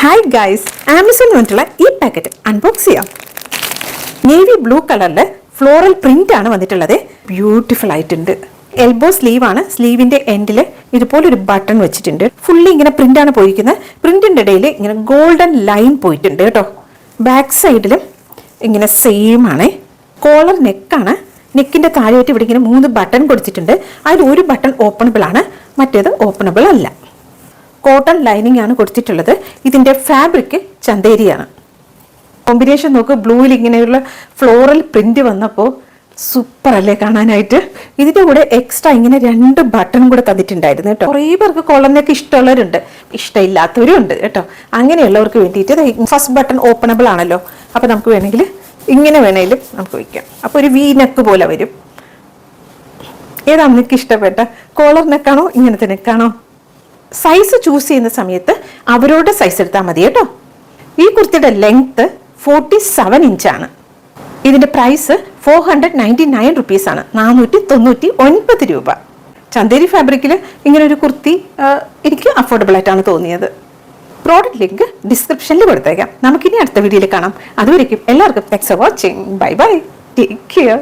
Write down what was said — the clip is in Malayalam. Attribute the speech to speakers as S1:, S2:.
S1: ഹായ് ഗൈസ്, ആമസോണിൽ വന്നിട്ടുള്ള ഈ പാക്കറ്റ് അൺബോക്സ് ചെയ്യാം. നേവി ബ്ലൂ കളറിൽ ഫ്ലോറൽ പ്രിന്റ് ആണ് വന്നിട്ടുള്ളത്. ബ്യൂട്ടിഫുൾ ആയിട്ടുണ്ട്. എൽബോ സ്ലീവ് ആണ്. സ്ലീവിന്റെ എൻഡിൽ ഇതുപോലെ ഒരു ബട്ടൺ വെച്ചിട്ടുണ്ട്. ഫുള്ളി ഇങ്ങനെ പ്രിന്റ് ആണ് പോയിരിക്കുന്നത്. പ്രിന്റിന്റെ ഇടയിൽ ഇങ്ങനെ ഗോൾഡൻ ലൈൻ പോയിട്ടുണ്ട് കേട്ടോ. ബാക്ക് സൈഡിലും ഇങ്ങനെ സെയിം ആണ്. കോളർ നെക്കാണ്. നെക്കിന്റെ താഴെയായിട്ട് ഇവിടെ ഇങ്ങനെ 3 ബട്ടൺ കൊടുത്തിട്ടുണ്ട്. അതിൽ ഒരു ബട്ടൺ ഓപ്പണബിൾ ആണ്, മറ്റേത് ഓപ്പണബിൾ അല്ല. കോട്ടൺ ലൈനിങ് ആണ് കൊടുത്തിട്ടുള്ളത്. ഇതിന്റെ ഫാബ്രിക് ചന്തേരിയാണ്. കോമ്പിനേഷൻ നോക്ക്, ബ്ലൂവിൽ ഇങ്ങനെയുള്ള ഫ്ലോറൽ പ്രിന്റ് വന്നപ്പോൾ സൂപ്പർ അല്ലേ കാണാനായിട്ട്. ഇതിന്റെ കൂടെ എക്സ്ട്രാ ഇങ്ങനെ 2 ബട്ടൺ കൂടെ തന്നിട്ടുണ്ടായിരുന്നു കേട്ടോ. കുറേ പേർക്ക് കോളറിനൊക്കെ ഇഷ്ടമുള്ളവരുണ്ട്, ഇഷ്ടമില്ലാത്തവരും ഉണ്ട് കേട്ടോ. അങ്ങനെയുള്ളവർക്ക് വേണ്ടിയിട്ട് ഫസ്റ്റ് ബട്ടൺ ഓപ്പണബിൾ ആണല്ലോ. അപ്പൊ നമുക്ക് വേണമെങ്കിൽ ഇങ്ങനെ വേണമെങ്കിലും നമുക്ക് വയ്ക്കാം. അപ്പൊ ഒരു വി നെക്ക് പോലെ വരും. ഏതാണ് നിങ്ങൾക്ക് ഇഷ്ടപ്പെട്ട? കോളർ നെക്കാണോ ഇങ്ങനത്തെ നെക്കാണോ? സൈസ് ചൂസ് ചെയ്യുന്ന സമയത്ത് അവരോട് സൈസ് എടുത്താൽ മതി കേട്ടോ. ഈ കുർത്തിയുടെ ലെങ്ത് 47 ഇഞ്ചാണ്. ഇതിന്റെ പ്രൈസ് 499 റുപ്പീസാണ്, 499 രൂപ. ചന്തേരി ഫാബ്രിക്കിൽ ഇങ്ങനെ ഒരു കുർത്തി എനിക്ക് അഫോർഡബിൾ ആയിട്ടാണ് തോന്നിയത്. പ്രോഡക്റ്റ് ലിങ്ക് ഡിസ്ക്രിപ്ഷനിൽ കൊടുത്തേക്കാം. നമുക്കിനി അടുത്ത വീഡിയോയിൽ കാണാം. അതുവരേക്കും എല്ലാവർക്കും thanks for watching. Bye bye, take care.